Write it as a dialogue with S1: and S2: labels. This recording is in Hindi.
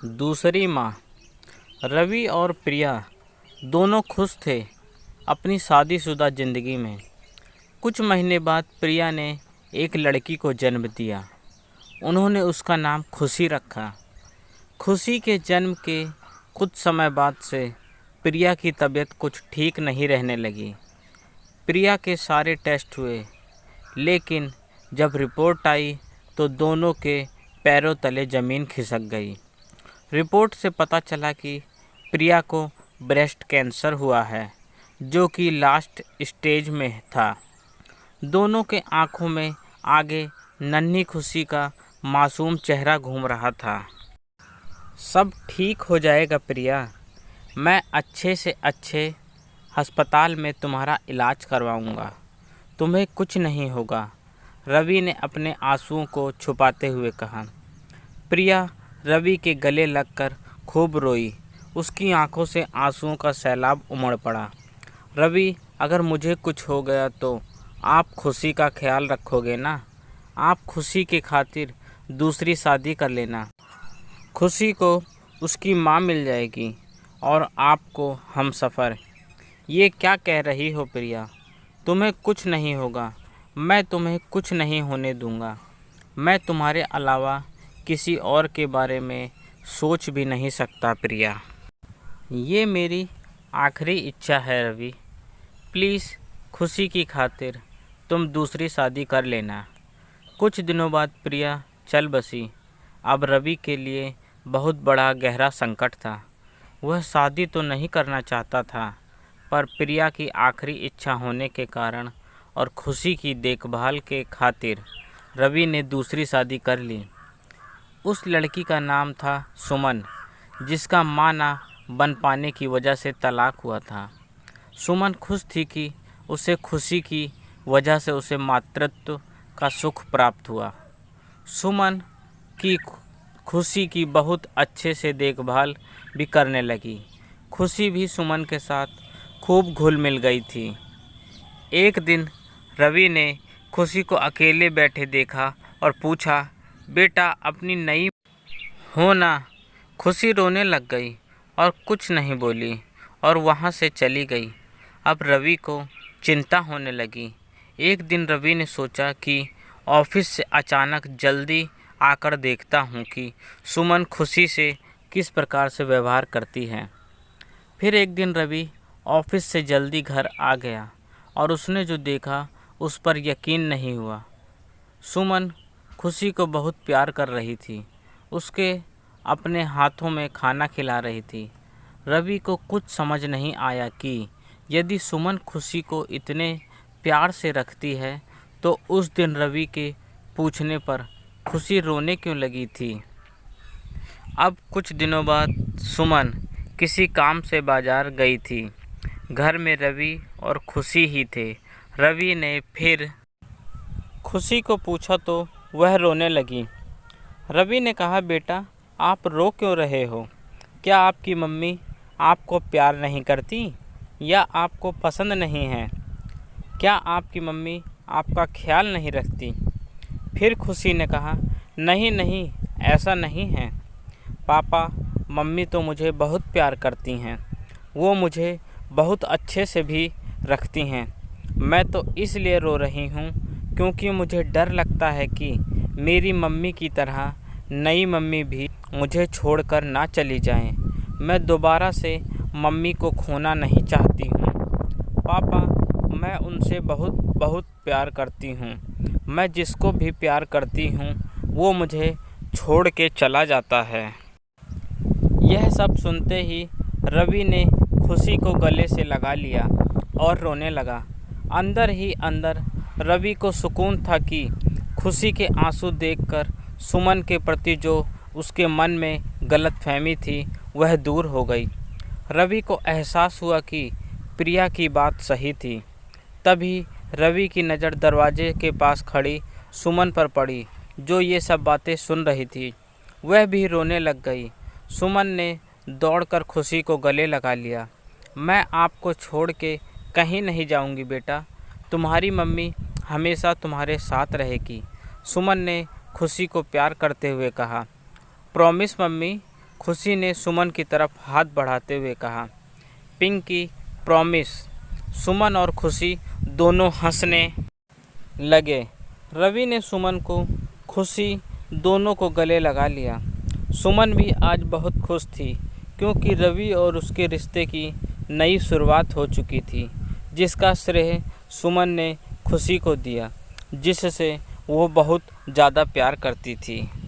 S1: दूसरी माँ। रवि और प्रिया दोनों खुश थे अपनी शादीशुदा ज़िंदगी में। कुछ महीने बाद प्रिया ने एक लड़की को जन्म दिया। उन्होंने उसका नाम खुशी रखा। खुशी के जन्म के कुछ समय बाद से प्रिया की तबीयत कुछ ठीक नहीं रहने लगी। प्रिया के सारे टेस्ट हुए, लेकिन जब रिपोर्ट आई तो दोनों के पैरों तले ज़मीन खिसक गई। रिपोर्ट से पता चला कि प्रिया को ब्रेस्ट कैंसर हुआ है, जो कि लास्ट स्टेज में था। दोनों के आंखों में आगे नन्ही खुशी का मासूम चेहरा घूम रहा था। सब ठीक हो जाएगा प्रिया, मैं अच्छे से अच्छे अस्पताल में तुम्हारा इलाज करवाऊंगा, तुम्हें कुछ नहीं होगा, रवि ने अपने आंसुओं को छुपाते हुए कहा। प्रिया रवि के गले लगकर खूब रोई। उसकी आंखों से आंसुओं का सैलाब उमड़ पड़ा। रवि, अगर मुझे कुछ हो गया तो आप खुशी का ख्याल रखोगे ना? आप खुशी के खातिर दूसरी शादी कर लेना। खुशी को उसकी माँ मिल जाएगी और आपको हमसफ़र। ये क्या कह रही हो प्रिया? तुम्हें कुछ नहीं होगा, मैं तुम्हें कुछ नहीं होने दूंगा। मैं तुम्हारे अलावा किसी और के बारे में सोच भी नहीं सकता प्रिया। ये मेरी आखिरी इच्छा है रवि, प्लीज़ खुशी की खातिर तुम दूसरी शादी कर लेना। कुछ दिनों बाद प्रिया चल बसी। अब रवि के लिए बहुत बड़ा गहरा संकट था। वह शादी तो नहीं करना चाहता था, पर प्रिया की आखिरी इच्छा होने के कारण और खुशी की देखभाल के खातिर रवि ने दूसरी शादी कर ली। उस लड़की का नाम था सुमन, जिसका मां ना बन पाने की वजह से तलाक हुआ था। सुमन खुश थी कि उसे खुशी की वजह से उसे मातृत्व का सुख प्राप्त हुआ। सुमन की खुशी की बहुत अच्छे से देखभाल भी करने लगी। खुशी भी सुमन के साथ खूब घुल मिल गई थी। एक दिन रवि ने खुशी को अकेले बैठे देखा और पूछा, बेटा अपनी नई हो ना? खुशी रोने लग गई और कुछ नहीं बोली और वहाँ से चली गई। अब रवि को चिंता होने लगी। एक दिन रवि ने सोचा कि ऑफिस से अचानक जल्दी आकर देखता हूँ कि सुमन खुशी से किस प्रकार से व्यवहार करती है। फिर एक दिन रवि ऑफिस से जल्दी घर आ गया और उसने जो देखा उस पर यकीन नहीं हुआ। सुमन खुशी को बहुत प्यार कर रही थी, उसके अपने हाथों में खाना खिला रही थी। रवि को कुछ समझ नहीं आया कि यदि सुमन खुशी को इतने प्यार से रखती है तो उस दिन रवि के पूछने पर खुशी रोने क्यों लगी थी। अब कुछ दिनों बाद सुमन किसी काम से बाजार गई थी। घर में रवि और खुशी ही थे। रवि ने फिर खुशी को पूछा तो वह रोने लगी। रवि ने कहा, बेटा आप रो क्यों रहे हो? क्या आपकी मम्मी आपको प्यार नहीं करती या आपको पसंद नहीं है? क्या आपकी मम्मी आपका ख्याल नहीं रखती? फिर खुशी ने कहा, नहीं नहीं, ऐसा नहीं है पापा, मम्मी तो मुझे बहुत प्यार करती हैं, वो मुझे बहुत अच्छे से भी रखती हैं। मैं तो इसलिए रो रही हूँ क्योंकि मुझे डर लगता है कि मेरी मम्मी की तरह नई मम्मी भी मुझे छोड़कर ना चली जाएं। मैं दोबारा से मम्मी को खोना नहीं चाहती हूँ। पापा, मैं उनसे बहुत बहुत प्यार करती हूँ। मैं जिसको भी प्यार करती हूँ वो मुझे छोड़ के चला जाता है। यह सब सुनते ही रवि ने खुशी को गले से लगा लिया और रोने लगा। अंदर ही अंदर रवि को सुकून था कि खुशी के आंसू देखकर सुमन के प्रति जो उसके मन में गलतफहमी थी वह दूर हो गई। रवि को एहसास हुआ कि प्रिया की बात सही थी। तभी रवि की नज़र दरवाजे के पास खड़ी सुमन पर पड़ी, जो ये सब बातें सुन रही थी। वह भी रोने लग गई। सुमन ने दौड़कर खुशी को गले लगा लिया। मैं आपको छोड़ के कहीं नहीं जाऊंगी बेटा, तुम्हारी मम्मी हमेशा तुम्हारे साथ रहेगी। सुमन ने खुशी को प्यार करते हुए कहा, प्रॉमिस मम्मी, खुशी ने सुमन की तरफ हाथ बढ़ाते हुए कहा, पिंकी प्रॉमिस। सुमन और खुशी दोनों हंसने लगे। रवि ने सुमन को, खुशी दोनों को गले लगा लिया। सुमन भी आज बहुत खुश थी क्योंकि रवि और उसके रिश्ते की नई शुरुआत हो चुकी थी, जिसका श्रेय सुमन ने खुशी को दिया, जिससे वो बहुत ज़्यादा प्यार करती थी।